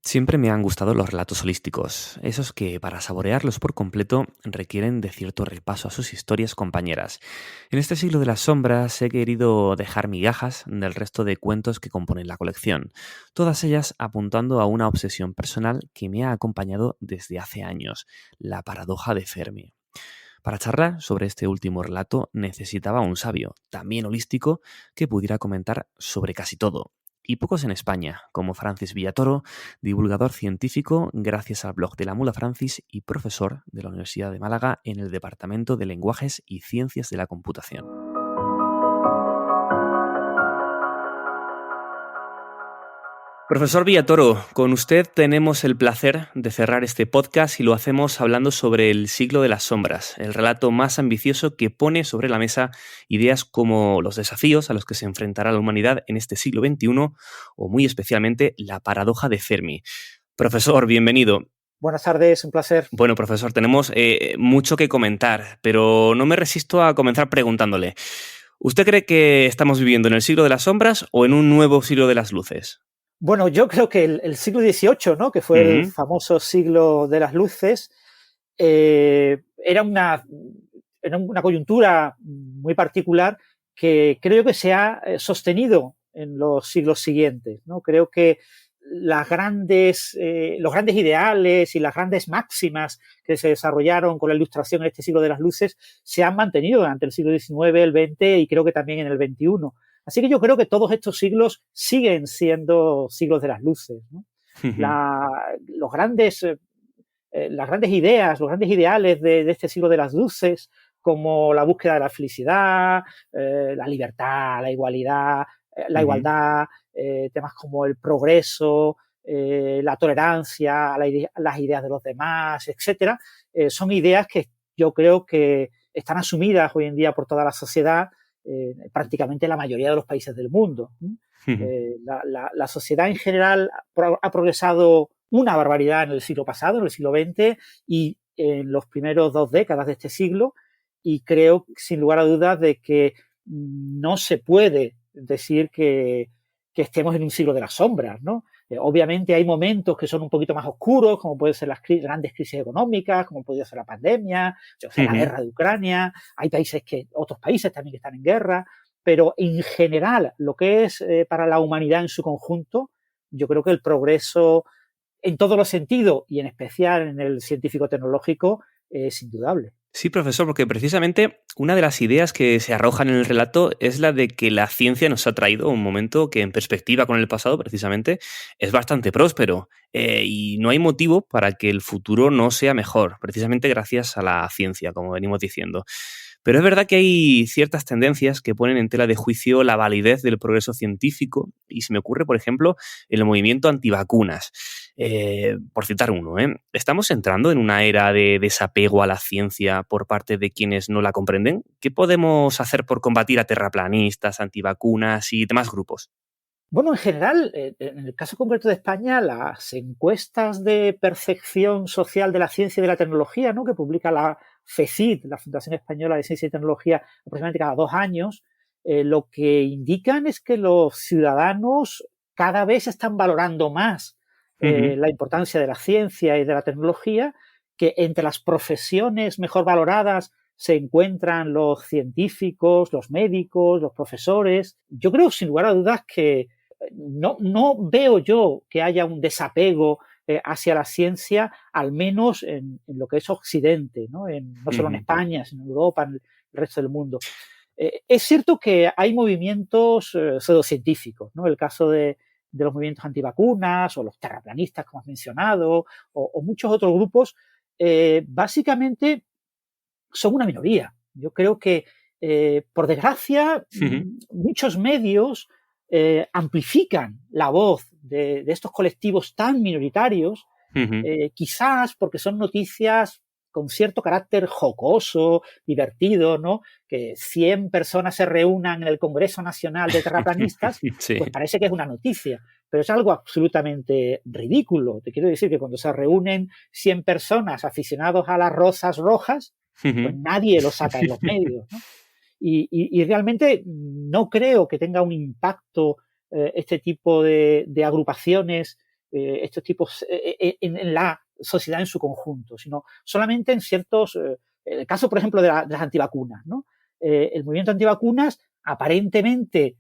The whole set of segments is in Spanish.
Siempre me han gustado los relatos holísticos, esos que para saborearlos por completo requieren de cierto repaso a sus historias compañeras. En este siglo de las sombras he querido dejar migajas del resto de cuentos que componen la colección, todas ellas apuntando a una obsesión personal que me ha acompañado desde hace años, la paradoja de Fermi. Para charlar sobre este último relato necesitaba un sabio, también holístico, que pudiera comentar sobre casi todo. Y pocos en España, como Francis Villatoro, divulgador científico gracias al blog de la Mula Francis y profesor de la Universidad de Málaga en el Departamento de Lenguajes y Ciencias de la Computación. Profesor Villatoro, con usted tenemos el placer de cerrar este podcast y lo hacemos hablando sobre el siglo de las sombras, el relato más ambicioso que pone sobre la mesa ideas como los desafíos a los que se enfrentará la humanidad en este siglo XXI o muy especialmente la paradoja de Fermi. Profesor, bienvenido. Buenas tardes, un placer. Bueno, profesor, tenemos mucho que comentar, pero no me resisto a comenzar preguntándole, ¿usted cree que estamos viviendo en el siglo de las sombras o en un nuevo siglo de las luces? Bueno, yo creo que el siglo XVIII, ¿no?, que fue el famoso siglo de las luces, era una coyuntura muy particular que creo que se ha sostenido en los siglos siguientes, ¿no? Creo que los grandes ideales y las grandes máximas que se desarrollaron con la Ilustración en este siglo de las luces se han mantenido durante el siglo XIX, el XX y creo que también en el XXI. Así que yo creo que todos estos siglos siguen siendo siglos de las luces, ¿no? Las grandes ideas, los grandes ideales de este siglo de las luces, como la búsqueda de la felicidad, la libertad, la igualdad, temas como el progreso, la tolerancia a las ideas de los demás, etcétera, son ideas que yo creo que están asumidas hoy en día por toda la sociedad, prácticamente la mayoría de los países del mundo. La sociedad en general ha progresado una barbaridad en el siglo pasado, en el siglo XX y en los primeros 2 décadas de este siglo, y creo, sin lugar a dudas, de que no se puede decir que estemos en un siglo de las sombras, ¿no? Obviamente hay momentos que son un poquito más oscuros, como pueden ser las grandes crisis económicas, como podría ser la pandemia, la guerra de Ucrania. Hay otros países también que están en guerra, pero en general, lo que es para la humanidad en su conjunto, yo creo que el progreso en todos los sentidos y en especial en el científico-tecnológico es indudable. Sí, profesor, porque precisamente una de las ideas que se arrojan en el relato es la de que la ciencia nos ha traído un momento que en perspectiva con el pasado precisamente es bastante próspero y no hay motivo para que el futuro no sea mejor, precisamente gracias a la ciencia, como venimos diciendo. Pero es verdad que hay ciertas tendencias que ponen en tela de juicio la validez del progreso científico y se me ocurre, por ejemplo, el movimiento antivacunas. Por citar uno, ¿estamos entrando en una era de desapego a la ciencia por parte de quienes no la comprenden? ¿Qué podemos hacer por combatir a terraplanistas, antivacunas y demás grupos? Bueno, en general, en el caso concreto de España, las encuestas de percepción social de la ciencia y de la tecnología, ¿no?, que publica la FECIT, la Fundación Española de Ciencia y Tecnología, aproximadamente cada 2 años, lo que indican es que los ciudadanos cada vez están valorando más la importancia de la ciencia y de la tecnología, que entre las profesiones mejor valoradas se encuentran los científicos, los médicos, los profesores. Yo creo, sin lugar a dudas, que no veo yo que haya un desapego hacia la ciencia, al menos en lo que es Occidente, ¿no? No solo en España, sino en Europa, en el resto del mundo. Es cierto que hay movimientos pseudocientíficos, ¿no? El caso de los movimientos antivacunas o los terraplanistas, como has mencionado, o muchos otros grupos, básicamente son una minoría. Yo creo que, por desgracia, muchos medios amplifican la voz de estos colectivos tan minoritarios, quizás porque son noticias con cierto carácter jocoso, divertido, ¿no? Que 100 personas se reúnan en el Congreso Nacional de Terraplanistas, Sí. pues parece que es una noticia, pero es algo absolutamente ridículo. Te quiero decir que cuando se reúnen 100 personas aficionados a las rosas rojas, pues nadie lo saca en los medios, ¿no? Y realmente no creo que tenga un impacto este tipo de agrupaciones estos tipos en la sociedad en su conjunto, sino solamente en ciertos, el caso, por ejemplo, de las antivacunas, ¿no? El movimiento antivacunas aparentemente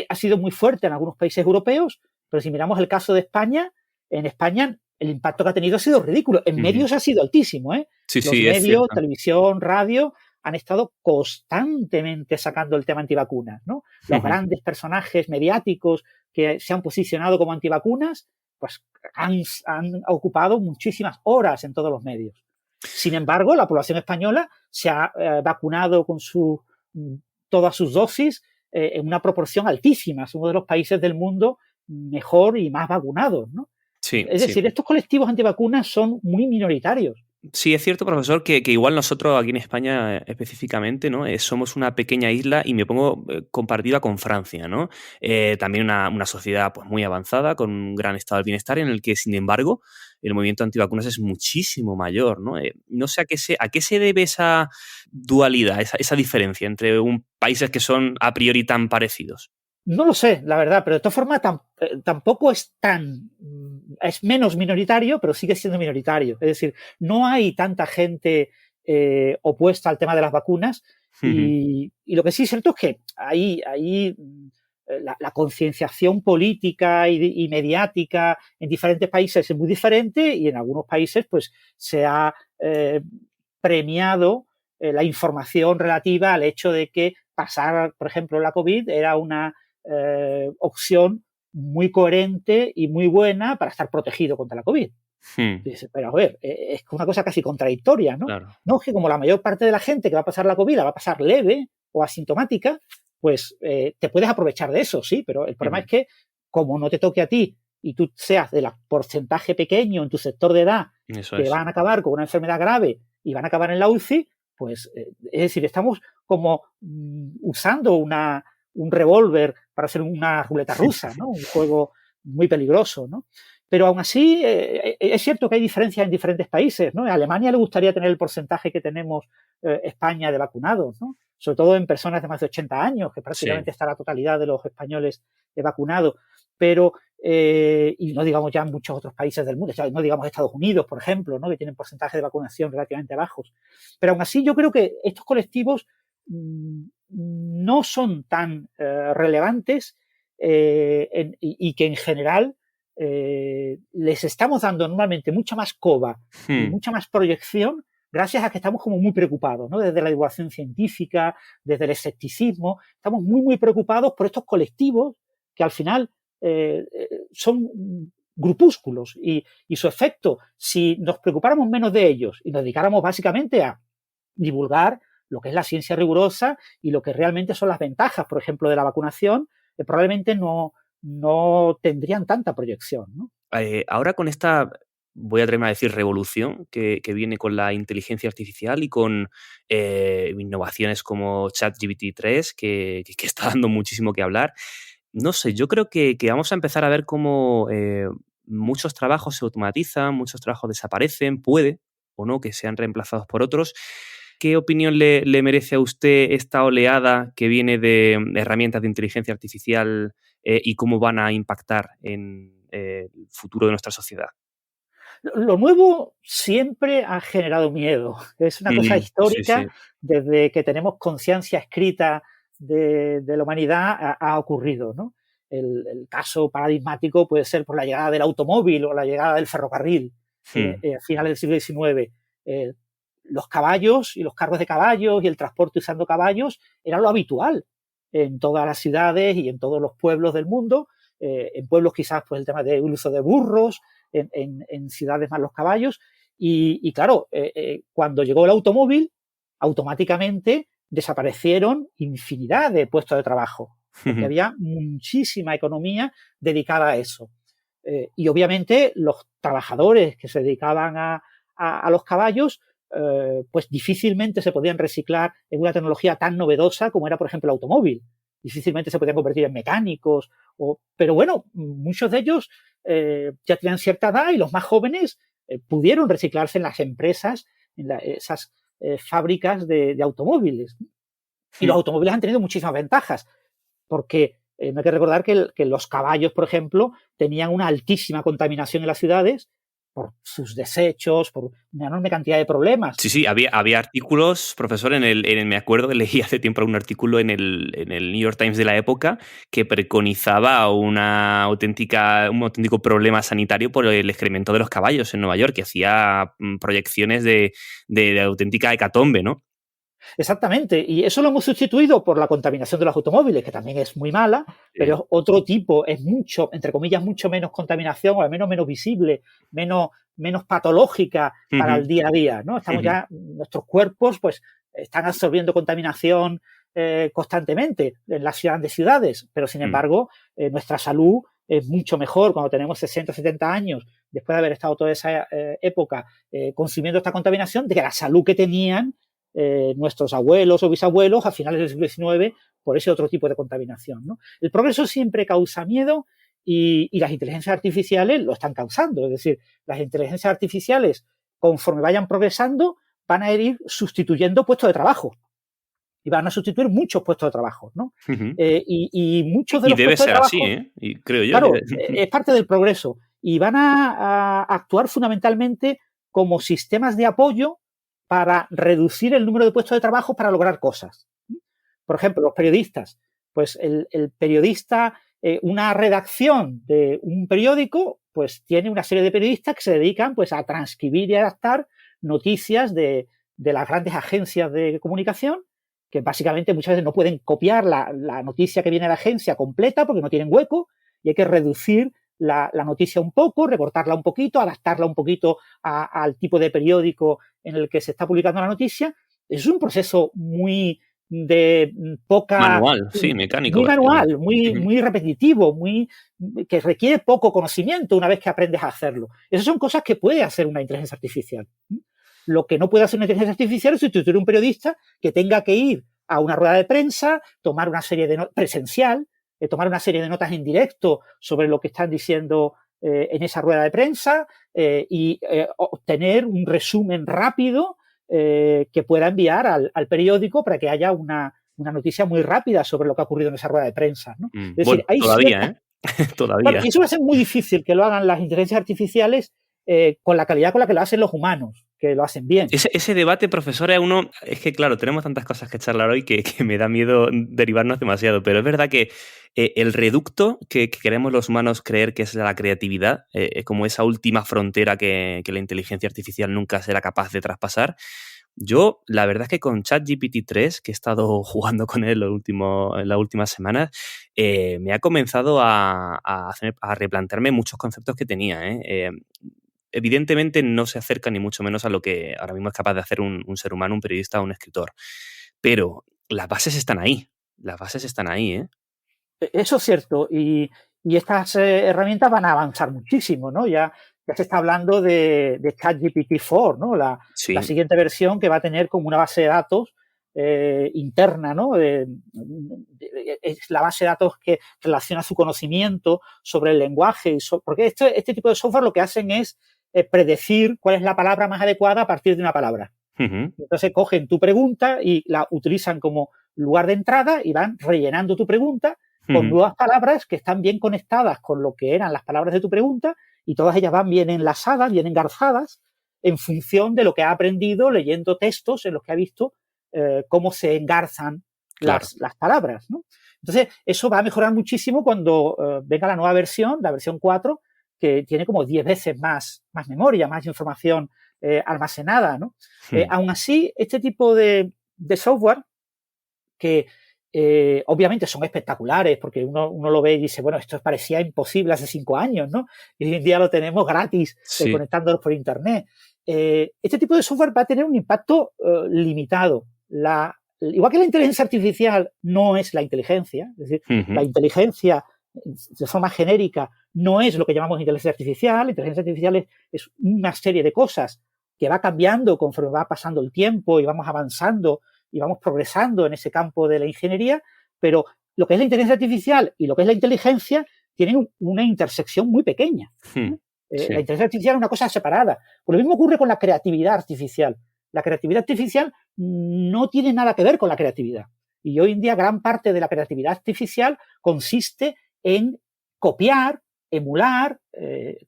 ha sido muy fuerte en algunos países europeos, pero si miramos el caso de España, en España el impacto que ha tenido ha sido ridículo. En medios ha sido altísimo, ¿eh? Sí, Los sí, es medios, cierto. televisión, radio, han estado constantemente sacando el tema antivacunas, ¿no? Los grandes personajes mediáticos que se han posicionado como antivacunas, pues han ocupado muchísimas horas en todos los medios. Sin embargo, la población española se ha vacunado con todas sus dosis en una proporción altísima. Es uno de los países del mundo mejor y más vacunados, ¿no? Sí, Es decir, estos colectivos antivacunas son muy minoritarios. Sí, es cierto, profesor, que igual nosotros aquí en España específicamente, ¿no? Somos una pequeña isla y me pongo comparativa con Francia, ¿no? También una sociedad pues, muy avanzada, con un gran estado del bienestar, en el que, sin embargo, el movimiento antivacunas es muchísimo mayor, ¿no? No sé a qué se debe esa dualidad, esa diferencia entre países que son a priori tan parecidos. No lo sé, la verdad, pero de todas formas tampoco es es menos minoritario, pero sigue siendo minoritario. Es decir, no hay tanta gente opuesta al tema de las vacunas y lo que sí es cierto es que ahí la concienciación política y mediática en diferentes países es muy diferente y en algunos países pues se ha premiado la información relativa al hecho de que pasar, por ejemplo, la COVID era una opción muy coherente y muy buena para estar protegido contra la COVID. Dice, pero a ver, es una cosa casi contradictoria, ¿no? Claro. No, es que como la mayor parte de la gente que va a pasar la COVID la va a pasar leve o asintomática, pues te puedes aprovechar de eso, sí, pero el problema es que como no te toque a ti y tú seas del porcentaje pequeño en tu sector de edad que van a acabar con una enfermedad grave y van a acabar en la UCI, pues es decir, estamos como usando un revólver para hacer una ruleta rusa, ¿no? Un juego muy peligroso, ¿no? Pero aún así, es cierto que hay diferencias en diferentes países, ¿no? A Alemania le gustaría tener el porcentaje que tenemos España de vacunados, ¿no? Sobre todo en personas de más de 80 años, que prácticamente está la totalidad de los españoles vacunados. Pero, y no digamos ya en muchos otros países del mundo, no digamos Estados Unidos, por ejemplo, ¿no? Que tienen porcentajes de vacunación relativamente bajos. Pero aún así, yo creo que estos colectivos no son tan relevantes y que en general les estamos dando normalmente mucha más coba y mucha más proyección gracias a que estamos como muy preocupados, ¿no? Desde la divulgación científica, desde el escepticismo, estamos muy preocupados por estos colectivos que al final son grupúsculos y su efecto, si nos preocupáramos menos de ellos y nos dedicáramos básicamente a divulgar lo que es la ciencia rigurosa y lo que realmente son las ventajas, por ejemplo, de la vacunación, probablemente no tendrían tanta proyección, ¿no? Ahora con esta, voy a atreverme a decir, revolución que viene con la inteligencia artificial y con innovaciones como ChatGPT 3, que está dando muchísimo que hablar, no sé, yo creo que vamos a empezar a ver cómo muchos trabajos se automatizan, muchos trabajos desaparecen, puede o no que sean reemplazados por otros. ¿Qué opinión le merece a usted esta oleada que viene de herramientas de inteligencia artificial y cómo van a impactar en el futuro de nuestra sociedad? Lo nuevo siempre ha generado miedo. Es una cosa histórica. Sí. Desde que tenemos conciencia escrita de la humanidad ha ocurrido, ¿no? El caso paradigmático puede ser por la llegada del automóvil o la llegada del ferrocarril a finales del siglo XIX. Los caballos y los carros de caballos y el transporte usando caballos era lo habitual en todas las ciudades y en todos los pueblos del mundo. En pueblos quizás pues el tema del uso de burros, en ciudades más los caballos. Y claro, cuando llegó el automóvil, automáticamente desaparecieron infinidad de puestos de trabajo, porque había muchísima economía dedicada a eso. Y obviamente los trabajadores que se dedicaban a los caballos, pues difícilmente se podían reciclar en una tecnología tan novedosa como era, por ejemplo, el automóvil. Difícilmente se podían convertir en mecánicos, pero bueno, muchos de ellos ya tenían cierta edad y los más jóvenes pudieron reciclarse en las empresas, en esas fábricas de automóviles. Y los automóviles han tenido muchísimas ventajas, porque no hay que recordar que los caballos, por ejemplo, tenían una altísima contaminación en las ciudades por sus desechos, por una enorme cantidad de problemas. Sí, había artículos, profesor, me acuerdo que leí hace tiempo un artículo en el New York Times de la época que preconizaba un auténtico problema sanitario por el excremento de los caballos en Nueva York, que hacía proyecciones de auténtica hecatombe, ¿no? Exactamente, y eso lo hemos sustituido por la contaminación de los automóviles, que también es muy mala, pero es otro tipo, es mucho, entre comillas, mucho menos contaminación, o al menos menos visible, menos patológica para el día a día, ¿no? Estamos ya, nuestros cuerpos, pues, están absorbiendo contaminación constantemente en las grandes ciudades, pero sin embargo, nuestra salud es mucho mejor cuando tenemos 60, 70 años, después de haber estado toda esa época consumiendo esta contaminación, de que la salud que tenían nuestros abuelos o bisabuelos a finales del siglo XIX por ese otro tipo de contaminación, ¿no? El progreso siempre causa miedo y las inteligencias artificiales lo están causando. Es decir, las inteligencias artificiales, conforme vayan progresando, van a ir sustituyendo puestos de trabajo. Y van a sustituir muchos puestos de trabajo, ¿no? Y muchos de los puestos de trabajo... Y debe ser así, ¿eh? Y creo yo. Claro, es parte del progreso. Y van a actuar fundamentalmente como sistemas de apoyo para reducir el número de puestos de trabajo para lograr cosas. Por ejemplo, los periodistas. Pues el periodista, una redacción de un periódico, pues tiene una serie de periodistas que se dedican pues a transcribir y adaptar noticias de las grandes agencias de comunicación, que básicamente muchas veces no pueden copiar la noticia que viene de la agencia completa porque no tienen hueco y hay que reducir la noticia un poco, recortarla un poquito, adaptarla un poquito al tipo de periódico en el que se está publicando la noticia. Es un proceso muy de poca... Manual, sí, mecánico. Muy manual, muy repetitivo, que requiere poco conocimiento una vez que aprendes a hacerlo. Esas son cosas que puede hacer una inteligencia artificial. Lo que no puede hacer una inteligencia artificial es sustituir a un periodista que tenga que ir a una rueda de prensa, tomar una serie de presencial, tomar una serie de notas en directo sobre lo que están diciendo en esa rueda de prensa y obtener un resumen rápido que pueda enviar al periódico para que haya una noticia muy rápida sobre lo que ha ocurrido en esa rueda de prensa, ¿no? Es decir, bueno, hay todavía, todavía. Bueno, y eso va a ser muy difícil que lo hagan las inteligencias artificiales con la calidad con la que lo hacen los humanos, que lo hacen bien. Ese debate, profesora, es que, claro, tenemos tantas cosas que charlar hoy que me da miedo derivarnos demasiado, pero es verdad que el reducto que queremos los humanos creer que es la creatividad, como esa última frontera que la inteligencia artificial nunca será capaz de traspasar, yo, la verdad es que con ChatGPT 3, que he estado jugando con él en las últimas semanas, me ha comenzado a replantearme muchos conceptos que tenía, evidentemente no se acerca ni mucho menos a lo que ahora mismo es capaz de hacer un ser humano, un periodista o un escritor. Pero las bases están ahí. Las bases están ahí, ¿eh? Eso es cierto. Y estas herramientas van a avanzar muchísimo, ¿no? Ya se está hablando de ChatGPT-4, ¿no? La siguiente versión que va a tener como una base de datos interna, ¿no? Es la base de datos que relaciona su conocimiento sobre el lenguaje. Porque este tipo de software lo que hacen es predecir cuál es la palabra más adecuada a partir de una palabra. Entonces cogen tu pregunta y la utilizan como lugar de entrada y van rellenando tu pregunta con nuevas palabras que están bien conectadas con lo que eran las palabras de tu pregunta y todas ellas van bien enlazadas, bien engarzadas en función de lo que ha aprendido leyendo textos en los que ha visto cómo se engarzan las palabras, ¿no? Entonces, eso va a mejorar muchísimo cuando venga la nueva versión, la versión 4, que tiene como 10 veces más memoria, más información almacenada, ¿no? Aún así, este tipo de software que obviamente son espectaculares porque uno lo ve y dice, bueno, esto parecía imposible hace 5 años, ¿no? Y hoy en día lo tenemos gratis conectándolos por internet. Este tipo de software va a tener un impacto limitado. Igual que la inteligencia artificial no es la inteligencia, es decir, la inteligencia de forma genérica no es lo que llamamos inteligencia artificial. La inteligencia artificial es una serie de cosas que va cambiando conforme va pasando el tiempo y vamos avanzando y vamos progresando en ese campo de la ingeniería, pero lo que es la inteligencia artificial y lo que es la inteligencia tienen una intersección muy pequeña. La inteligencia artificial es una cosa separada. Pues lo mismo ocurre con la creatividad artificial. La creatividad artificial no tiene nada que ver con la creatividad. Y hoy en día gran parte de la creatividad artificial consiste en copiar, emular,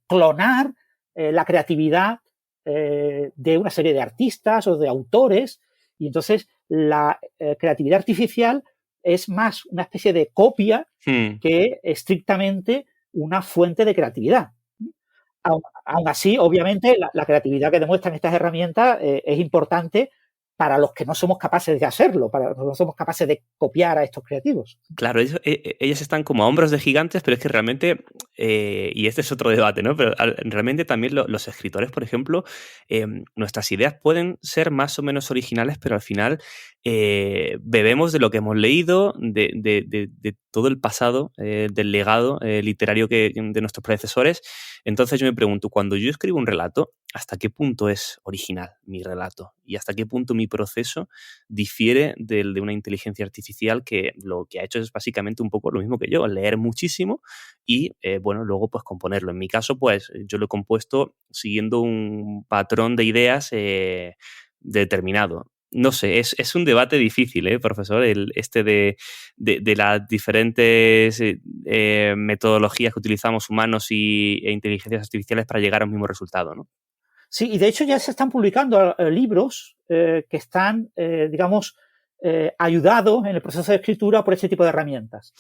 clonar la creatividad de una serie de artistas o de autores. Y entonces la creatividad artificial es más una especie de copia que estrictamente una fuente de creatividad. Aún así, obviamente, la creatividad que demuestran estas herramientas es importante para los que no somos capaces de hacerlo, para los que no somos capaces de copiar a estos creativos. Claro, ellas están como a hombros de gigantes, pero es que realmente, y este es otro debate, ¿no? Pero realmente también los escritores, por ejemplo, nuestras ideas pueden ser más o menos originales, pero al final bebemos de lo que hemos leído, de todo el pasado, del legado literario de nuestros predecesores. Entonces yo me pregunto, cuando yo escribo un relato, ¿hasta qué punto es original mi relato? ¿Y hasta qué punto mi proceso difiere del de una inteligencia artificial que lo que ha hecho es básicamente un poco lo mismo que yo, leer muchísimo y, luego pues componerlo? En mi caso, pues yo lo he compuesto siguiendo un patrón de ideas determinado. No sé, es un debate difícil, profesor, de las diferentes metodologías que utilizamos humanos e inteligencias artificiales para llegar a un mismo resultado, ¿no? Sí, y de hecho ya se están publicando libros que están, ayudados en el proceso de escritura por este tipo de herramientas.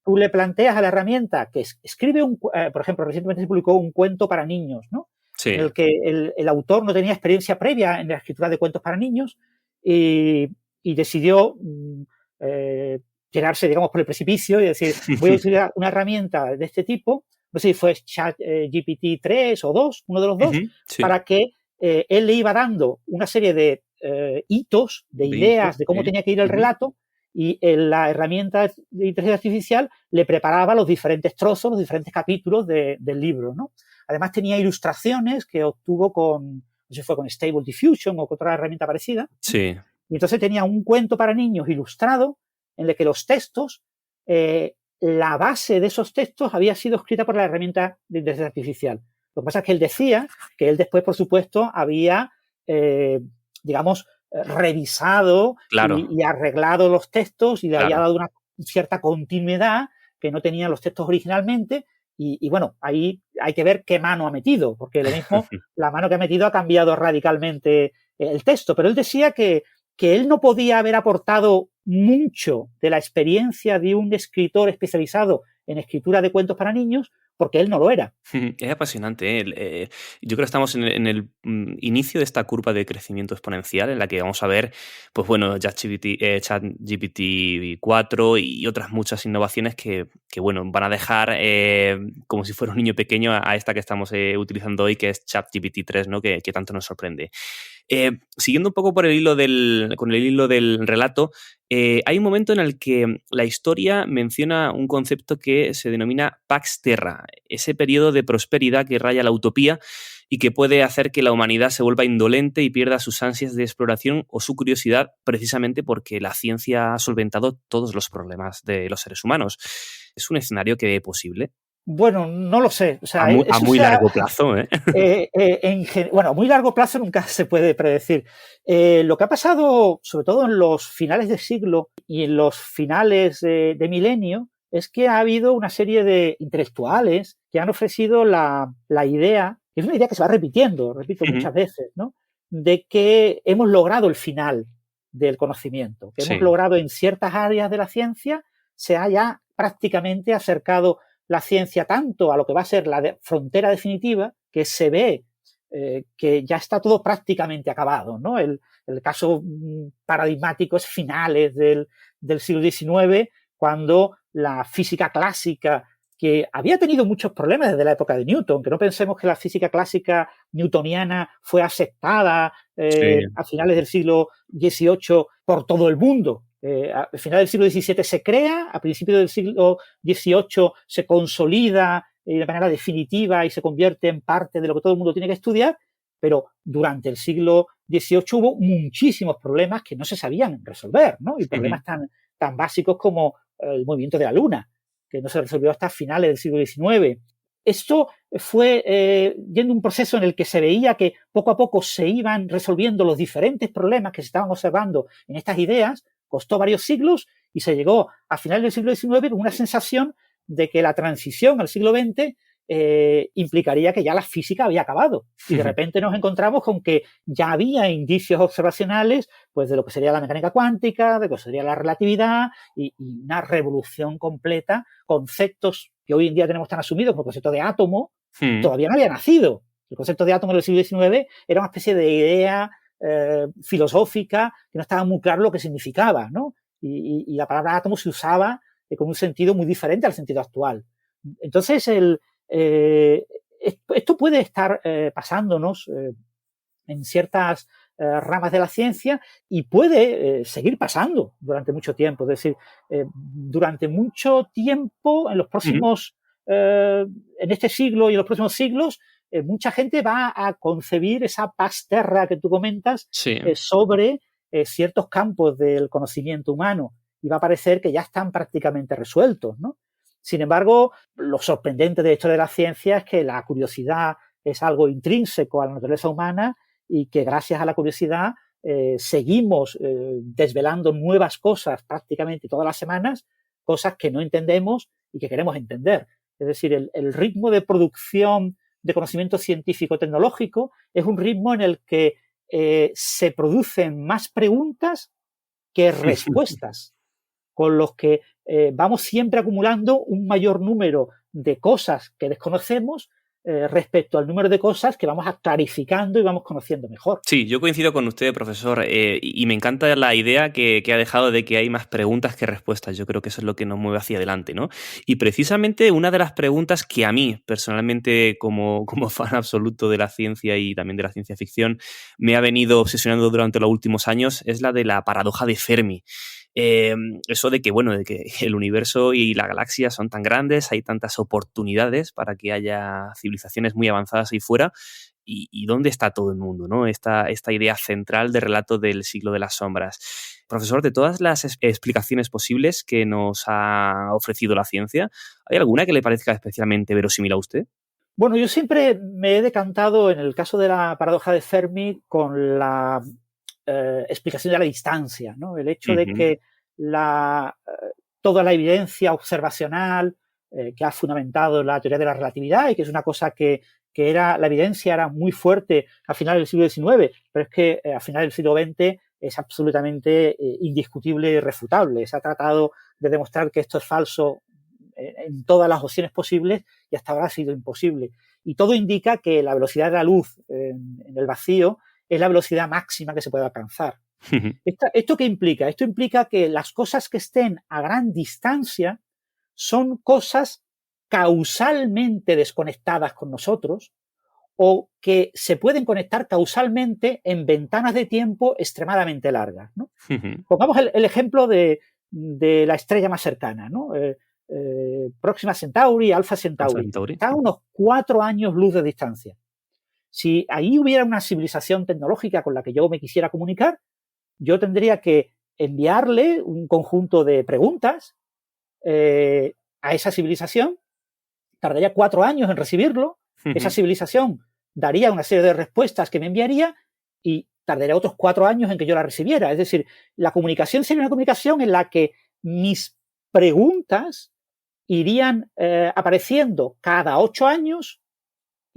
Tú le planteas a la herramienta que escribe por ejemplo, recientemente se publicó un cuento para niños, ¿no? Sí. En el que el autor no tenía experiencia previa en la escritura de cuentos para niños y decidió tirarse, digamos, por el precipicio y decir, voy a utilizar una herramienta de este tipo, no sé si fue ChatGPT 3 o 2, uno de los dos, sí. para que él le iba dando una serie de hitos, de ideas, de cómo tenía que ir el relato, y la herramienta de inteligencia artificial le preparaba los diferentes trozos, los diferentes capítulos del libro, ¿no? Además tenía ilustraciones que obtuvo no sé si fue con Stable Diffusion o con otra herramienta parecida. Sí. Y entonces tenía un cuento para niños ilustrado en el que los textos, la base de esos textos había sido escrita por la herramienta de inteligencia artificial. Lo que pasa es que él decía que él después, por supuesto, había, revisado claro. y arreglado los textos y le había dado una cierta continuidad que no tenían los textos originalmente. Y bueno, ahí hay que ver qué mano ha metido, porque lo mismo, la mano que ha metido ha cambiado radicalmente el texto. Pero él decía que él no podía haber aportado mucho de la experiencia de un escritor especializado en escritura de cuentos para niños, porque él no lo era. Es apasionante. Yo creo que estamos en el inicio de esta curva de crecimiento exponencial en la que vamos a ver, pues bueno, ChatGPT 4 y otras muchas innovaciones que van a dejar como si fuera un niño pequeño a esta que estamos utilizando hoy, que es ChatGPT 3, ¿no? Que tanto nos sorprende. Siguiendo un poco con el hilo del relato, hay un momento en el que la historia menciona un concepto que se denomina Pax Terra, ese periodo de prosperidad que raya la utopía y que puede hacer que la humanidad se vuelva indolente y pierda sus ansias de exploración o su curiosidad, precisamente porque la ciencia ha solventado todos los problemas de los seres humanos. ¿Es un escenario que es posible? Bueno, no lo sé. O sea, a muy largo plazo, ¿eh? Bueno, a muy largo plazo nunca se puede predecir. Lo que ha pasado, sobre todo en los finales de siglo y en los finales de milenio, es que ha habido una serie de intelectuales que han ofrecido la idea, que es una idea que se va repitiendo, repito muchas veces, ¿no? De que hemos logrado el final del conocimiento, que hemos logrado en ciertas áreas de la ciencia se haya prácticamente acercado la ciencia tanto a lo que va a ser la frontera definitiva, que se ve que ya está todo prácticamente acabado, ¿no? El caso paradigmático es finales del siglo XIX, cuando la física clásica, que había tenido muchos problemas desde la época de Newton, que no pensemos que la física clásica newtoniana fue aceptada a finales del siglo XVIII por todo el mundo. A final del siglo XVII se crea, a principios del siglo XVIII se consolida de manera definitiva y se convierte en parte de lo que todo el mundo tiene que estudiar, pero durante el siglo XVIII hubo muchísimos problemas que no se sabían resolver, ¿no? Y problemas tan básicos como el movimiento de la Luna, que no se resolvió hasta finales del siglo XIX. Esto fue yendo un proceso en el que se veía que poco a poco se iban resolviendo los diferentes problemas que se estaban observando en estas ideas, costó varios siglos y se llegó a finales del siglo XIX con una sensación de que la transición al siglo XX implicaría que ya la física había acabado. Y de repente nos encontramos con que ya había indicios observacionales pues, de lo que sería la mecánica cuántica, de lo que sería la relatividad y una revolución completa. Conceptos que hoy en día tenemos tan asumidos como el concepto de átomo, todavía no había nacido. El concepto de átomo del siglo XIX era una especie de idea filosófica que no estaba muy claro lo que significaba, ¿no? Y la palabra átomo se usaba con un sentido muy diferente al sentido actual. Entonces, esto puede estar pasándonos en ciertas ramas de la ciencia y puede seguir pasando durante mucho tiempo. Es decir, durante mucho tiempo, en los próximos, en este siglo y en los próximos siglos, mucha gente va a concebir esa paz terra que tú comentas sobre ciertos campos del conocimiento humano y va a parecer que ya están prácticamente resueltos, ¿no? Sin embargo, lo sorprendente de esto de la ciencia es que la curiosidad es algo intrínseco a la naturaleza humana y que gracias a la curiosidad seguimos desvelando nuevas cosas prácticamente todas las semanas, cosas que no entendemos y que queremos entender. Es decir, el ritmo de producción de conocimiento científico-tecnológico es un ritmo en el que se producen más preguntas que respuestas, con los que vamos siempre acumulando un mayor número de cosas que desconocemos respecto al número de cosas que vamos clarificando y vamos conociendo mejor. Sí, yo coincido con usted, profesor, y me encanta la idea que ha dejado de que hay más preguntas que respuestas. Yo creo que eso es lo que nos mueve hacia adelante, ¿no? Y precisamente una de las preguntas que a mí, personalmente, como fan absoluto de la ciencia y también de la ciencia ficción, me ha venido obsesionando durante los últimos años es la de la paradoja de Fermi. Eso de que, bueno, de que el universo y la galaxia son tan grandes, hay tantas oportunidades para que haya civilizaciones muy avanzadas ahí fuera, y dónde está todo el mundo, ¿no? Esta idea central de relato del siglo de las sombras. Profesor, de todas las explicaciones posibles que nos ha ofrecido la ciencia, ¿hay alguna que le parezca especialmente verosímil a usted? Bueno, yo siempre me he decantado, en el caso de la paradoja de Fermi, con la explicación de la distancia, ¿no? El hecho de que toda la evidencia observacional que ha fundamentado la teoría de la relatividad y que es una cosa que la evidencia era muy fuerte a finales del siglo XIX, pero es que a finales del siglo XX es absolutamente indiscutible y irrefutable. Se ha tratado de demostrar que esto es falso en todas las opciones posibles y hasta ahora ha sido imposible. Y todo indica que la velocidad de la luz en el vacío es la velocidad máxima que se puede alcanzar. ¿Esto qué implica? Esto implica que las cosas que estén a gran distancia son cosas causalmente desconectadas con nosotros o que se pueden conectar causalmente en ventanas de tiempo extremadamente largas, ¿no? Pongamos el ejemplo de la estrella más cercana, ¿no? Próxima Centauri, Alpha Centauri. Está a unos 4 años luz de distancia. Si ahí hubiera una civilización tecnológica con la que yo me quisiera comunicar, yo tendría que enviarle un conjunto de preguntas a esa civilización, tardaría 4 años en recibirlo, esa civilización daría una serie de respuestas que me enviaría y tardaría otros 4 años en que yo la recibiera. Es decir, la comunicación sería una comunicación en la que mis preguntas irían apareciendo cada 8 años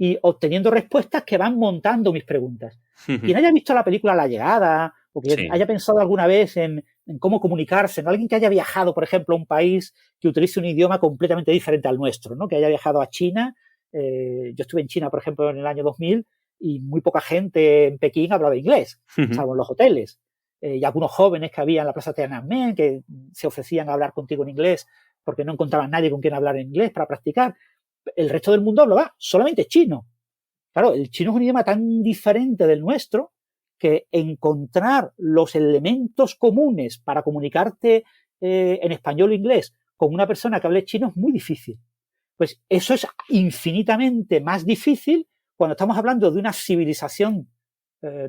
y obteniendo respuestas que van montando mis preguntas. Quien haya visto la película La Llegada o que haya pensado alguna vez en cómo comunicarse, ¿no? Alguien que haya viajado, por ejemplo, a un país que utilice un idioma completamente diferente al nuestro, ¿no? Que haya viajado a China. Yo estuve en China, por ejemplo, en el año 2000 y muy poca gente en Pekín hablaba inglés, salvo en los hoteles. Y algunos jóvenes que había en la plaza Tiananmen que se ofrecían a hablar contigo en inglés porque no encontraban nadie con quien hablar en inglés para practicar. El resto del mundo hablaba solamente chino. Claro, el chino es un idioma tan diferente del nuestro que encontrar los elementos comunes para comunicarte en español o inglés con una persona que hable chino es muy difícil. Pues eso es infinitamente más difícil cuando estamos hablando de una civilización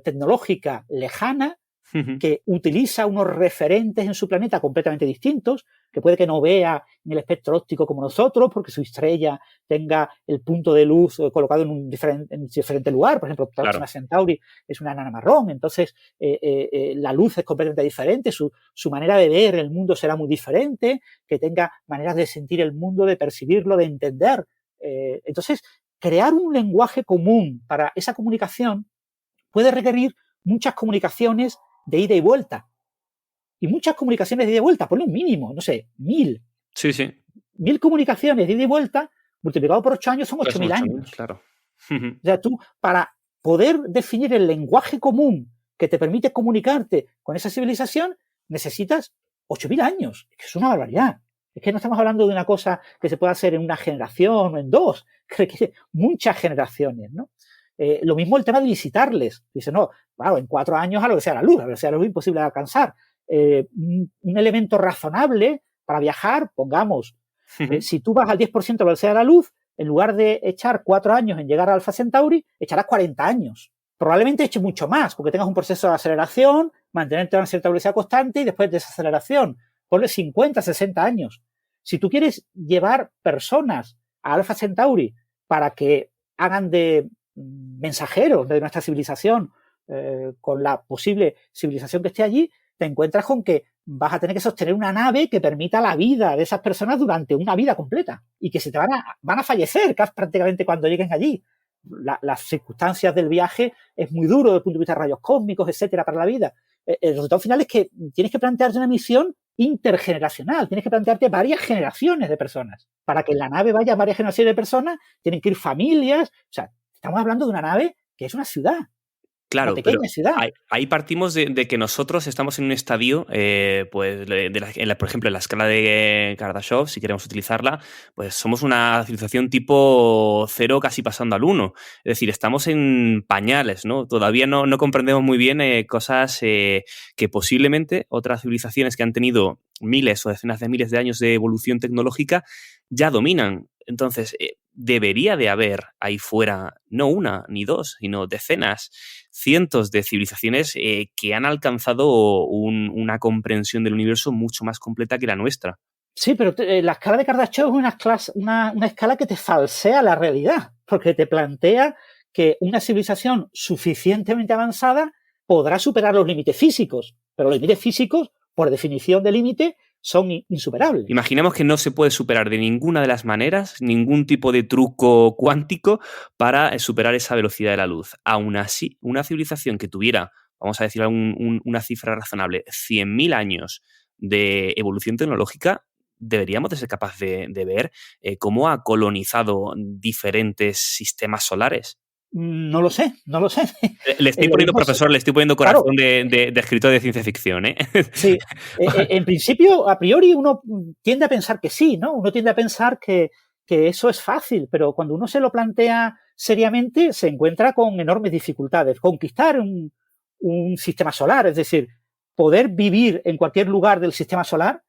tecnológica lejana Ujú. que utiliza unos referentes en su planeta completamente distintos, que puede que no vea en el espectro óptico como nosotros, porque su estrella tenga el punto de luz colocado en diferente lugar. Por ejemplo, Próxima Claro. Centauri es una enana marrón, entonces la luz es completamente diferente, su manera de ver el mundo será muy diferente, que tenga maneras de sentir el mundo, de percibirlo, de entender. Entonces, crear un lenguaje común para esa comunicación puede requerir muchas comunicaciones de ida y vuelta. Y muchas comunicaciones de ida y vuelta, ponle un mínimo, no sé, 1000. Sí, sí. 1000 comunicaciones de ida y vuelta, multiplicado por 8 años, son Pues son 8000 8.000, años. claro. Ujú. O sea, tú, para poder definir el lenguaje común que te permite comunicarte con esa civilización, necesitas 8000 años. Es una barbaridad. Es que no estamos hablando de una cosa que se pueda hacer en una generación o en dos, que requiere muchas generaciones, ¿no? Lo mismo el tema de visitarles. Dice, no, claro, en 4 años a lo que sea la luz, imposible de alcanzar. Un elemento razonable para viajar, pongamos, Ujú. si tú vas al 10% de la velocidad de la luz, en lugar de echar 4 años en llegar a Alpha Centauri, echarás 40 años. Probablemente eche mucho más, porque tengas un proceso de aceleración, mantenerte a una cierta velocidad constante y después desaceleración. Ponle 50, 60 años. Si tú quieres llevar personas a Alpha Centauri para que hagan de mensajeros de nuestra civilización con la posible civilización que esté allí, te encuentras con que vas a tener que sostener una nave que permita la vida de esas personas durante una vida completa y que se te van a fallecer casi prácticamente cuando lleguen allí. Las circunstancias del viaje es muy duro desde el punto de vista de rayos cósmicos, etcétera, para la vida. El resultado final es que tienes que plantearte una misión intergeneracional, tienes que plantearte varias generaciones de personas. Para que en la nave vaya varias generaciones de personas, tienen que ir familias. O sea, estamos hablando de una nave que es una ciudad, una Claro, pero pequeña ciudad. ahí partimos de que nosotros estamos en un estadio, pues, por ejemplo, en la escala de Kardashev, si queremos utilizarla, pues somos una civilización tipo 0 casi pasando al 1. Es decir, estamos en pañales, ¿no? Todavía no comprendemos muy bien cosas que posiblemente otras civilizaciones que han tenido miles o decenas de miles de años de evolución tecnológica ya dominan. Entonces, debería de haber ahí fuera no una ni dos, sino decenas, cientos de civilizaciones que han alcanzado una comprensión del universo mucho más completa que la nuestra. Sí, pero la escala de Kardashev es una escala que te falsea la realidad, porque te plantea que una civilización suficientemente avanzada podrá superar los límites físicos, pero los límites físicos, por definición de límite, son insuperables. Imaginemos que no se puede superar de ninguna de las maneras ningún tipo de truco cuántico para superar esa velocidad de la luz. Aún así, una civilización que tuviera, vamos a decir una cifra razonable, 100.000 años de evolución tecnológica, deberíamos de ser capaces de ver cómo ha colonizado diferentes sistemas solares. No lo sé, no lo sé. Le estoy poniendo profesor, le estoy poniendo Claro, corazón de escritor de ciencia ficción, ¿eh? sí, en principio, a priori, uno tiende a pensar que sí, ¿no? Uno tiende a pensar que eso es fácil, pero cuando uno se lo plantea seriamente, se encuentra con enormes dificultades. Conquistar un sistema solar, es decir, poder vivir en cualquier lugar del sistema solar,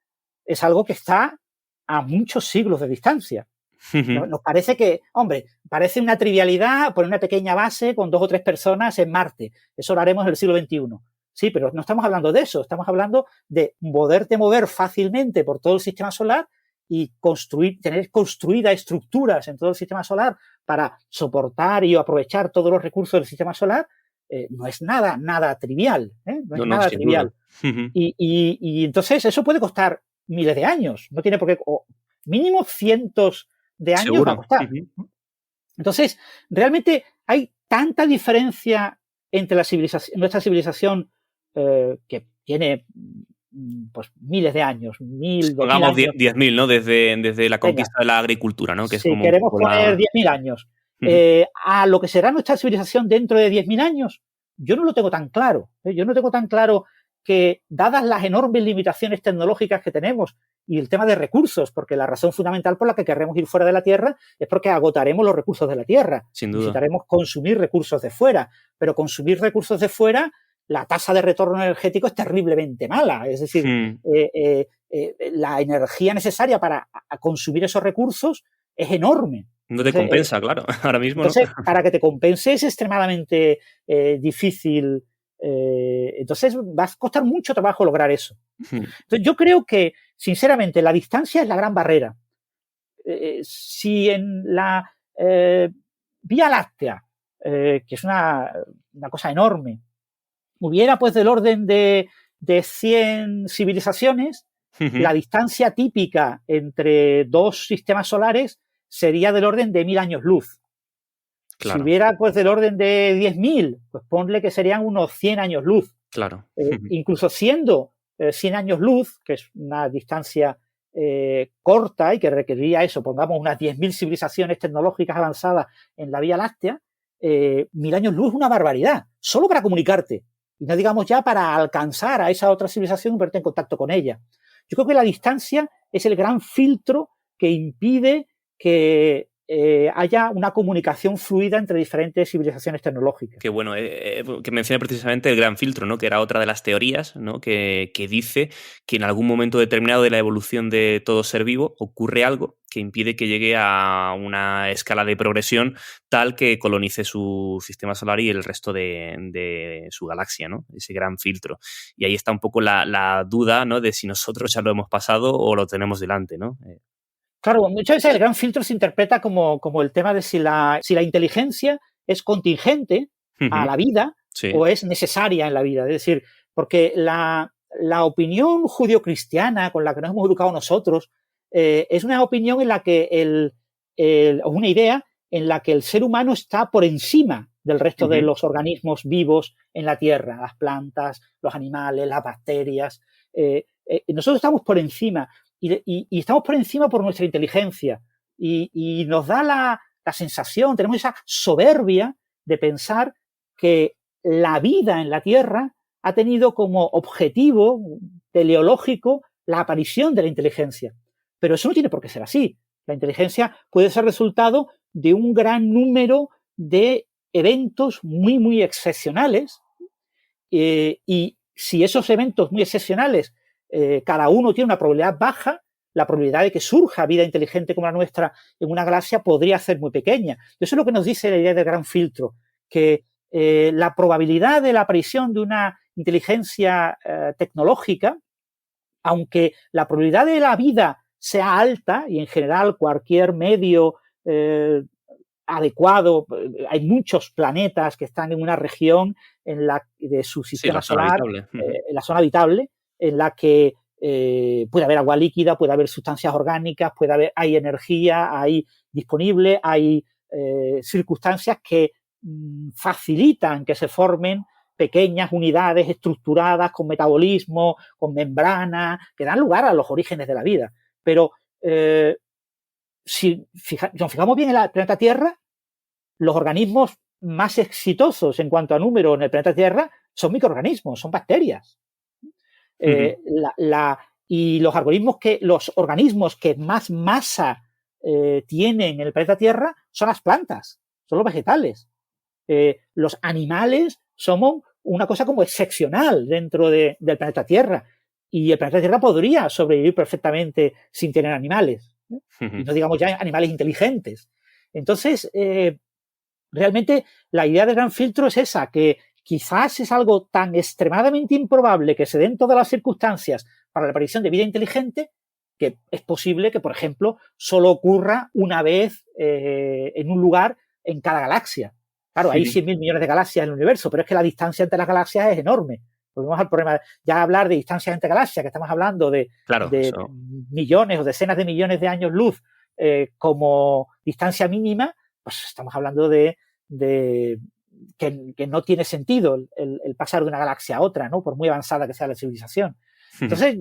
es algo que está a muchos siglos de distancia. Nos parece que, hombre, parece una trivialidad poner una pequeña base con 2 o 3 personas en Marte. Eso lo haremos en el siglo XXI. Sí, pero no estamos hablando de eso. Estamos hablando de poderte mover fácilmente por todo el sistema solar y tener construidas estructuras en todo el sistema solar para soportar y aprovechar todos los recursos del sistema solar. No es nada trivial. No es nada trivial. Y entonces eso puede costar miles de años. No tiene por qué, o mínimo cientos de años Seguro. va a costar. Entonces, realmente hay tanta diferencia entre nuestra civilización que tiene pues miles de años, 1000, 2000 Pongamos años. 10.000, ¿no? Desde la conquista Venga, de la agricultura, ¿no? Que es si como un queremos poco poner la... 10.000 años, a lo que será nuestra civilización dentro de 10.000 años, yo no lo tengo tan claro. Yo no tengo tan claro que, dadas las enormes limitaciones tecnológicas que tenemos y el tema de recursos, porque la razón fundamental por la que querremos ir fuera de la Tierra es porque agotaremos los recursos de la Tierra. Sin duda. Necesitaremos consumir recursos de fuera, pero consumir recursos de fuera, la tasa de retorno energético es terriblemente mala. Es decir, la energía necesaria para consumir esos recursos es enorme. No te compensa, claro, ahora mismo entonces, no. para que te compense es extremadamente difícil Entonces va a costar mucho trabajo lograr eso. Entonces yo creo que, sinceramente, la distancia es la gran barrera. Si en la Vía Láctea, que es una cosa enorme, hubiera pues del orden de 100 civilizaciones, la distancia típica entre dos sistemas solares sería del orden de 1000 años luz. Claro. Si hubiera pues del orden de 10.000, pues ponle que serían unos 100 años luz. Claro. Incluso siendo 100 años luz, que es una distancia corta y que requeriría eso, pongamos unas 10.000 civilizaciones tecnológicas avanzadas en la Vía Láctea, 1000 años luz es una barbaridad, solo para comunicarte. Y no digamos ya para alcanzar a esa otra civilización y ponerte en contacto con ella. Yo creo que la distancia es el gran filtro que impide que haya una comunicación fluida entre diferentes civilizaciones tecnológicas. Qué bueno, que menciona precisamente el gran filtro, ¿no? Que era otra de las teorías, ¿no? que dice que en algún momento determinado de la evolución de todo ser vivo ocurre algo que impide que llegue a una escala de progresión tal que colonice su sistema solar y el resto de su galaxia, ¿no? Ese gran filtro. Y ahí está un poco la duda, ¿no? De si nosotros ya lo hemos pasado o lo tenemos delante, ¿no? Claro, muchas veces el gran filtro se interpreta como el tema de si la inteligencia es contingente a la vida o es necesaria en la vida. Es decir, porque la opinión judio-cristiana con la que nos hemos educado nosotros es una opinión en la que una idea en la que el ser humano está por encima del resto de los organismos vivos en la Tierra, las plantas, los animales, las bacterias. Nosotros estamos por encima. Y estamos por encima por nuestra inteligencia y nos da la sensación, tenemos esa soberbia de pensar que la vida en la Tierra ha tenido como objetivo teleológico la aparición de la inteligencia. Pero eso no tiene por qué ser así. La inteligencia puede ser resultado de un gran número de eventos muy, muy excepcionales y si esos eventos muy excepcionales cada uno tiene una probabilidad baja, la probabilidad de que surja vida inteligente como la nuestra en una galaxia podría ser muy pequeña. Eso es lo que nos dice la idea del gran filtro, que la probabilidad de la aparición de una inteligencia tecnológica, aunque la probabilidad de la vida sea alta, y en general cualquier medio adecuado, hay muchos planetas que están en una región de su sistema solar, en la zona habitable, en la que puede haber agua líquida, puede haber sustancias orgánicas, hay energía, hay disponible, hay circunstancias que facilitan que se formen pequeñas unidades estructuradas con metabolismo, con membrana, que dan lugar a los orígenes de la vida. Pero si nos fijamos bien en el planeta Tierra, los organismos más exitosos en cuanto a número en el planeta Tierra son microorganismos, son bacterias. Y los organismos que más masa tienen en el planeta Tierra son las plantas, son los vegetales. Los animales somos una cosa como excepcional dentro del planeta Tierra. Y el planeta Tierra podría sobrevivir perfectamente sin tener animales. Y no digamos ya animales inteligentes. Entonces, realmente la idea del gran filtro es esa, que quizás es algo tan extremadamente improbable que se den todas las circunstancias para la aparición de vida inteligente que es posible que, por ejemplo, solo ocurra una vez en un lugar en cada galaxia. Claro, hay 100.000 millones de galaxias en el universo, pero es que la distancia entre las galaxias es enorme. Volvemos al problema. Ya hablar de distancias entre galaxias, que estamos hablando de millones o decenas de millones de años luz como distancia mínima, pues estamos hablando de que no tiene sentido el pasar de una galaxia a otra, ¿no? Por muy avanzada que sea la civilización. Entonces,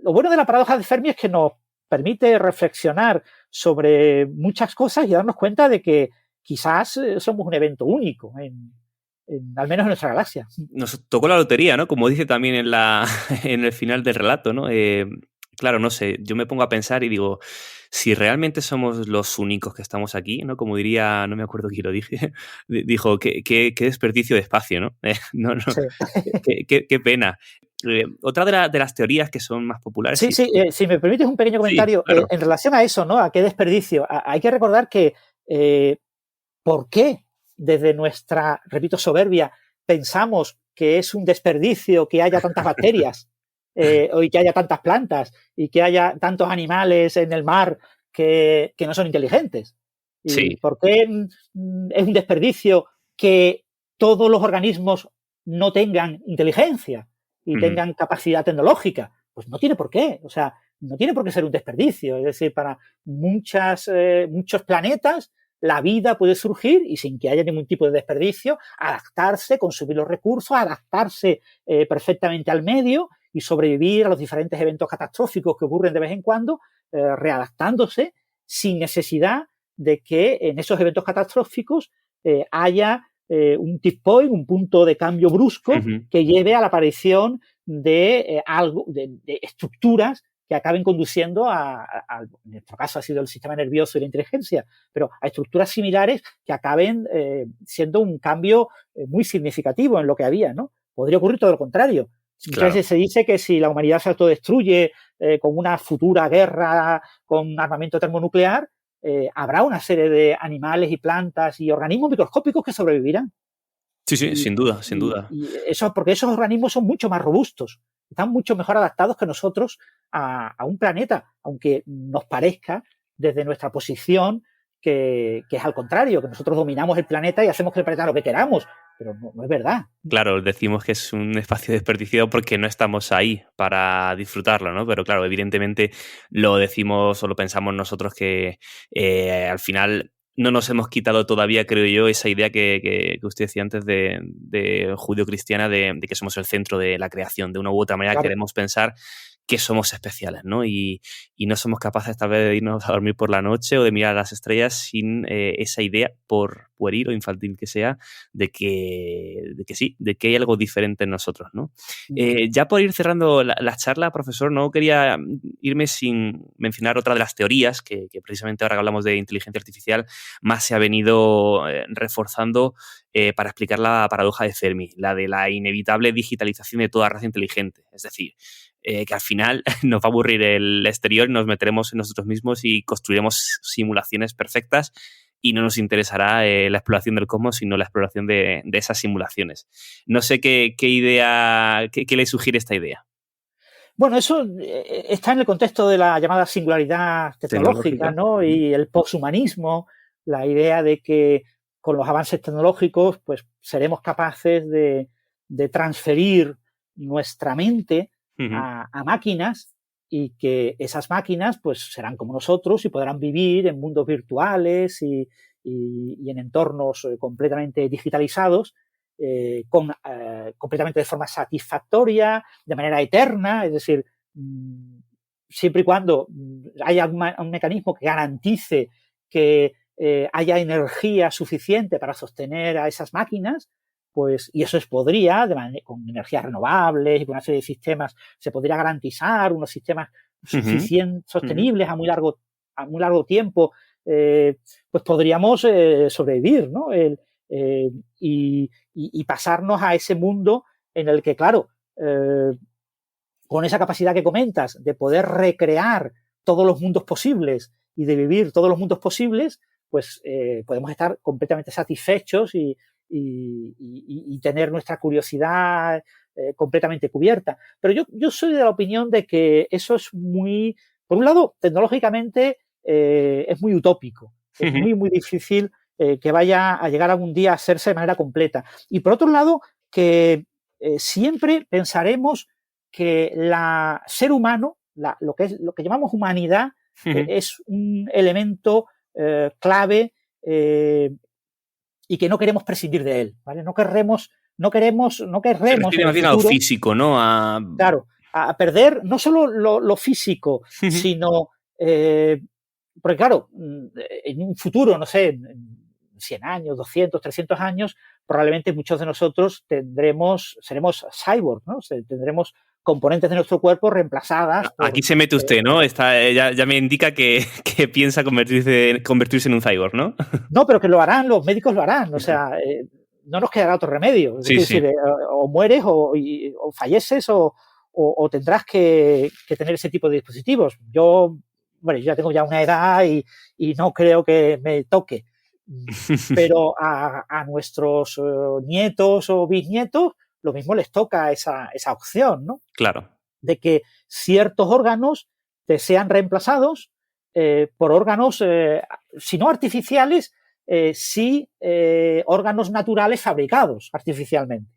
lo bueno de la paradoja de Fermi es que nos permite reflexionar sobre muchas cosas y darnos cuenta de que quizás somos un evento único, al menos en nuestra galaxia. Nos tocó la lotería, ¿no? Como dice también en el final del relato, ¿no? Claro, no sé, yo me pongo a pensar y digo, si realmente somos los únicos que estamos aquí, ¿no? Como diría, no me acuerdo quién lo dije, dijo, qué desperdicio de espacio, ¿no? Sí. Qué pena. Otra de las teorías que son más populares... Sí, si me permites un pequeño comentario, sí, claro. En relación a eso, ¿no? A qué desperdicio. Hay que recordar que ¿por qué desde nuestra, repito, soberbia, pensamos que es un desperdicio que haya tantas bacterias y que haya tantas plantas y que haya tantos animales en el mar que no son inteligentes. ¿Y Sí. por qué es un desperdicio que todos los organismos no tengan inteligencia y tengan capacidad tecnológica? Pues no tiene por qué. O sea, no tiene por qué ser un desperdicio. Es decir, para muchos planetas la vida puede surgir y sin que haya ningún tipo de desperdicio, adaptarse, consumir los recursos, adaptarse perfectamente al medio y sobrevivir a los diferentes eventos catastróficos que ocurren de vez en cuando, readaptándose sin necesidad de que en esos eventos catastróficos haya un tip point, un punto de cambio brusco que lleve a la aparición de estructuras que acaben conduciendo en nuestro caso ha sido el sistema nervioso y la inteligencia, pero a estructuras similares que acaben siendo un cambio muy significativo en lo que había, ¿no? Podría ocurrir todo lo contrario. Muchas veces se dice que si la humanidad se autodestruye con una futura guerra con armamento termonuclear, habrá una serie de animales y plantas y organismos microscópicos que sobrevivirán. Sí, sin duda, sin duda. Y eso, porque esos organismos son mucho más robustos, están mucho mejor adaptados que nosotros a un planeta, aunque nos parezca desde nuestra posición que es al contrario, que nosotros dominamos el planeta y hacemos que el planeta lo que queramos, pero no es verdad. Claro, decimos que es un espacio desperdiciado porque no estamos ahí para disfrutarlo, ¿no? Pero claro, evidentemente lo decimos o lo pensamos nosotros que al final no nos hemos quitado todavía, creo yo, esa idea que usted decía antes de judío-cristiana de que somos el centro de la creación. De una u otra manera queremos pensar que somos especiales, ¿no? Y no somos capaces tal vez de irnos a dormir por la noche o de mirar las estrellas sin esa idea, por pueril o infantil que sea, de que hay algo diferente en nosotros, ¿no? Ya por ir cerrando la charla, profesor, no quería irme sin mencionar otra de las teorías que precisamente ahora que hablamos de inteligencia artificial más se ha venido reforzando para explicar la paradoja de Fermi, la de la inevitable digitalización de toda raza inteligente. Es decir, que al final nos va a aburrir el exterior, nos meteremos en nosotros mismos y construiremos simulaciones perfectas y no nos interesará la exploración del cosmos, sino la exploración de esas simulaciones. No sé qué idea, qué le sugiere esta idea. Bueno, eso está en el contexto de la llamada singularidad tecnológica, ¿no? Y el poshumanismo, la idea de que con los avances tecnológicos pues seremos capaces de transferir nuestra mente a máquinas y que esas máquinas pues serán como nosotros y podrán vivir en mundos virtuales y en entornos completamente digitalizados, completamente de forma satisfactoria, de manera eterna, es decir, siempre y cuando haya un mecanismo que garantice que haya energía suficiente para sostener a esas máquinas, pues, y eso podría, con energías renovables y con una serie de sistemas, se podría garantizar unos sistemas sostenibles a muy largo tiempo, pues podríamos sobrevivir, ¿no? Y pasarnos a ese mundo en el que, claro, con esa capacidad que comentas de poder recrear todos los mundos posibles y de vivir todos los mundos posibles, pues podemos estar completamente satisfechos y tener nuestra curiosidad completamente cubierta. Pero yo soy de la opinión de que eso es muy, por un lado, tecnológicamente es muy utópico, es muy difícil que vaya a llegar algún día a hacerse de manera completa. Y por otro lado, que siempre pensaremos que ser humano, lo que llamamos humanidad, es un elemento clave y que no queremos prescindir de él, ¿vale? No queremos Se refiere más bien a lo físico, ¿no? Claro, a perder no solo lo físico, sino porque claro, en un futuro, no sé, en 100 años, 200, 300 años, probablemente muchos de nosotros seremos cyborg, ¿no? Tendremos componentes de nuestro cuerpo reemplazadas. Aquí se mete usted, ¿no? Ya me indica que piensa convertirse en un cyborg, ¿no? No, pero que lo harán, los médicos lo harán, o sea, no nos quedará otro remedio. Es decir, o mueres o falleces o tendrás que tener ese tipo de dispositivos. Yo ya tengo una edad y no creo que me toque. Pero a nuestros nietos o bisnietos lo mismo les toca esa opción, ¿no? Claro. De que ciertos órganos te sean reemplazados por órganos, si no artificiales, sí órganos naturales fabricados artificialmente.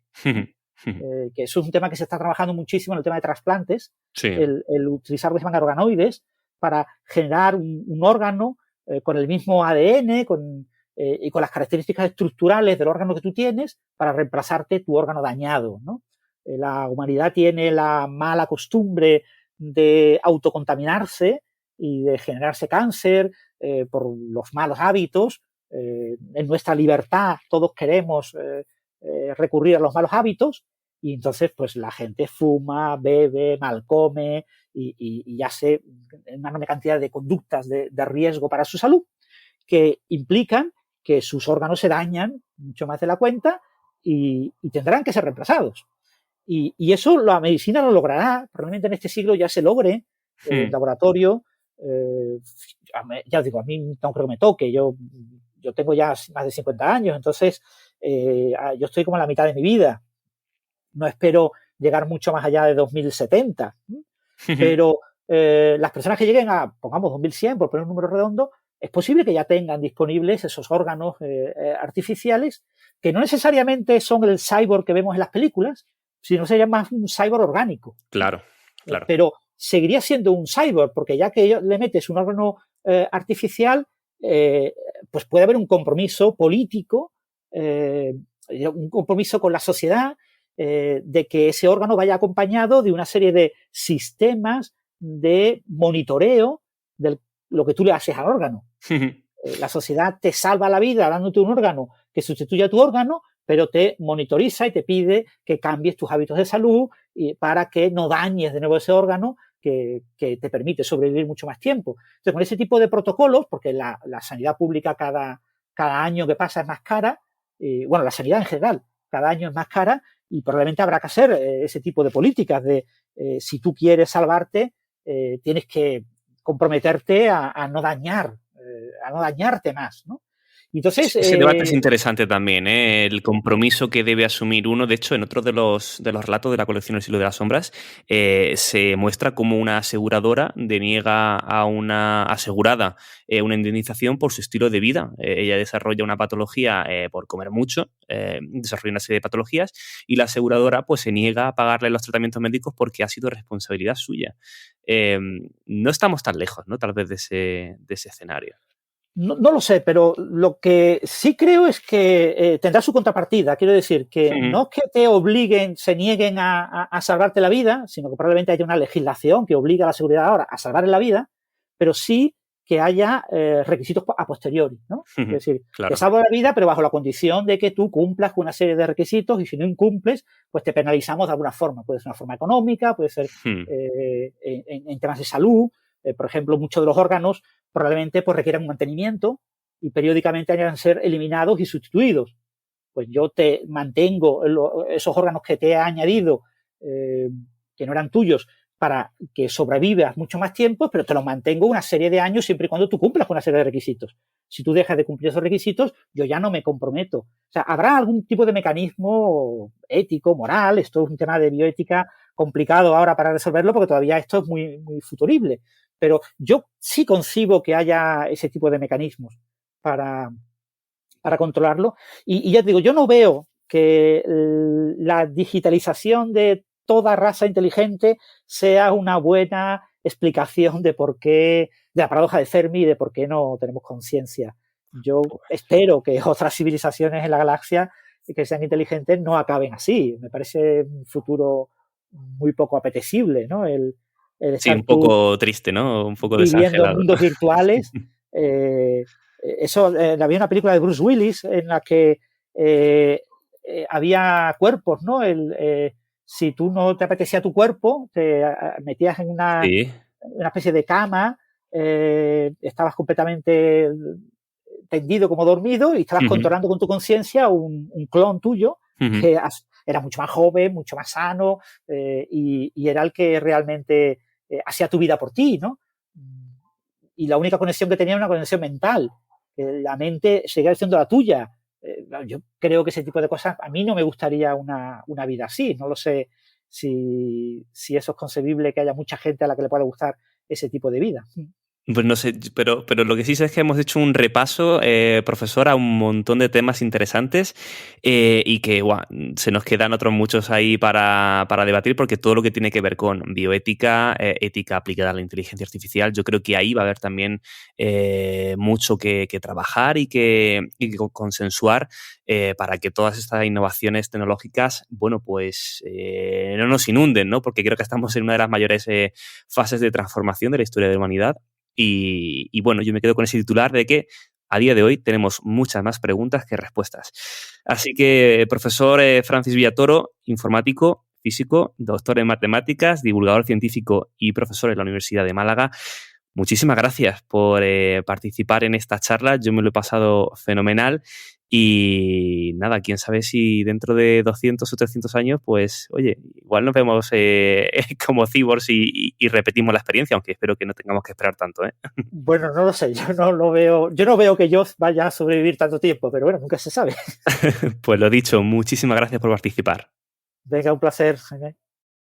Que eso es un tema que se está trabajando muchísimo en el tema de trasplantes, Sí. el utilizar lo que se llaman organoides para generar un órgano con el mismo ADN y con las características estructurales del órgano que tú tienes para reemplazarte tu órgano dañado, ¿no? La humanidad tiene la mala costumbre de autocontaminarse y de generarse cáncer por los malos hábitos. En nuestra libertad todos queremos recurrir a los malos hábitos y entonces pues la gente fuma, bebe, mal come y hace una enorme cantidad de conductas de riesgo para su salud que implican que sus órganos se dañan mucho más de la cuenta y tendrán que ser reemplazados. Y eso la medicina lo logrará, probablemente en este siglo ya se logre, en laboratorio, ya os digo, a mí no creo que me toque, yo tengo ya más de 50 años, entonces yo estoy como en la mitad de mi vida, no espero llegar mucho más allá de 2070, pero las personas que lleguen a, pongamos 2100, por poner un número redondo, es posible que ya tengan disponibles esos órganos artificiales que no necesariamente son el cyborg que vemos en las películas, sino sería más un cyborg orgánico. Claro, claro. Pero seguiría siendo un cyborg, porque ya que le metes un órgano artificial, pues puede haber un compromiso político, un compromiso con la sociedad, de que ese órgano vaya acompañado de una serie de sistemas de monitoreo de lo que tú le haces al órgano. La sociedad te salva la vida dándote un órgano que sustituya a tu órgano, pero te monitoriza y te pide que cambies tus hábitos de salud para que no dañes de nuevo ese órgano que te permite sobrevivir mucho más tiempo. Entonces, con ese tipo de protocolos, porque la sanidad pública cada año que pasa es más cara, bueno, la sanidad en general, cada año es más cara y probablemente habrá que hacer ese tipo de políticas de si tú quieres salvarte, tienes que comprometerte a no dañarte más, ¿no? Entonces, ese debate es interesante también, ¿eh? El compromiso que debe asumir uno. De hecho, en otro de los relatos de la colección El siglo de las sombras, se muestra como una aseguradora deniega a una asegurada una indemnización por su estilo de vida. Ella desarrolla una patología por comer mucho, desarrolla una serie de patologías y la aseguradora pues se niega a pagarle los tratamientos médicos porque ha sido responsabilidad suya. No estamos tan lejos, ¿no? Tal vez de ese escenario. No lo sé, pero lo que sí creo es que tendrá su contrapartida. Quiero decir que no es que te obliguen, se nieguen a salvarte la vida, sino que probablemente haya una legislación que obliga a la seguridad ahora a salvar la vida, pero sí que haya requisitos a posteriori, ¿no? Es decir, claro. Te salvo la vida, pero bajo la condición de que tú cumplas con una serie de requisitos y si no incumples, pues te penalizamos de alguna forma. Puede ser una forma económica, puede ser en temas de salud. Por ejemplo, muchos de los órganos probablemente pues, requieran un mantenimiento y periódicamente hayan que ser eliminados y sustituidos. Pues yo te mantengo esos órganos que te he añadido, que no eran tuyos, para que sobrevivas mucho más tiempo, pero te los mantengo una serie de años siempre y cuando tú cumplas con una serie de requisitos. Si tú dejas de cumplir esos requisitos, yo ya no me comprometo. O sea, habrá algún tipo de mecanismo ético, moral. Esto es un tema de bioética complicado ahora para resolverlo porque todavía esto es muy, muy futurible. Pero yo sí concibo que haya ese tipo de mecanismos para controlarlo. Y ya te digo, yo no veo que la digitalización de toda raza inteligente sea una buena explicación de por qué, de la paradoja de Fermi y de por qué no tenemos conciencia. Yo espero que otras civilizaciones en la galaxia que sean inteligentes no acaben así. Me parece un futuro muy poco apetecible, ¿no? El sí, un poco triste, ¿no? Un poco viviendo desangelado. En mundos virtuales. Había una película de Bruce Willis en la que había cuerpos, ¿no? Si tú no te apetecía tu cuerpo, te metías en una especie de cama, estabas completamente tendido como dormido y estabas controlando con tu conciencia un clon tuyo que era mucho más joven, mucho más sano y era el que realmente hacía tu vida por ti, ¿no? Y la única conexión que tenía era una conexión mental. la mente sigue siendo la tuya. Yo creo que ese tipo de cosas, a mí no me gustaría una vida así. No lo sé si eso es concebible, que haya mucha gente a la que le pueda gustar ese tipo de vida. Pues no sé, pero lo que sí sé es que hemos hecho un repaso, profesor, a un montón de temas interesantes y que se nos quedan otros muchos ahí para debatir, porque todo lo que tiene que ver con bioética, ética aplicada a la inteligencia artificial, yo creo que ahí va a haber también mucho que trabajar y que consensuar para que todas estas innovaciones tecnológicas, bueno, pues no nos inunden, ¿no? Porque creo que estamos en una de las mayores fases de transformación de la historia de la humanidad. Y bueno, yo me quedo con ese titular de que a día de hoy tenemos muchas más preguntas que respuestas. Así que, profesor Francis Villatoro, informático, físico, doctor en matemáticas, divulgador científico y profesor en la Universidad de Málaga, muchísimas gracias por participar en esta charla. Yo me lo he pasado fenomenal. Y nada, quién sabe si dentro de 200 o 300 años, pues, oye, igual nos vemos como cyborgs y repetimos la experiencia, aunque espero que no tengamos que esperar tanto, ¿eh? Bueno, no lo sé, yo no veo que yo vaya a sobrevivir tanto tiempo, pero bueno, nunca se sabe. Pues lo dicho, muchísimas gracias por participar. Venga, un placer, Jaime.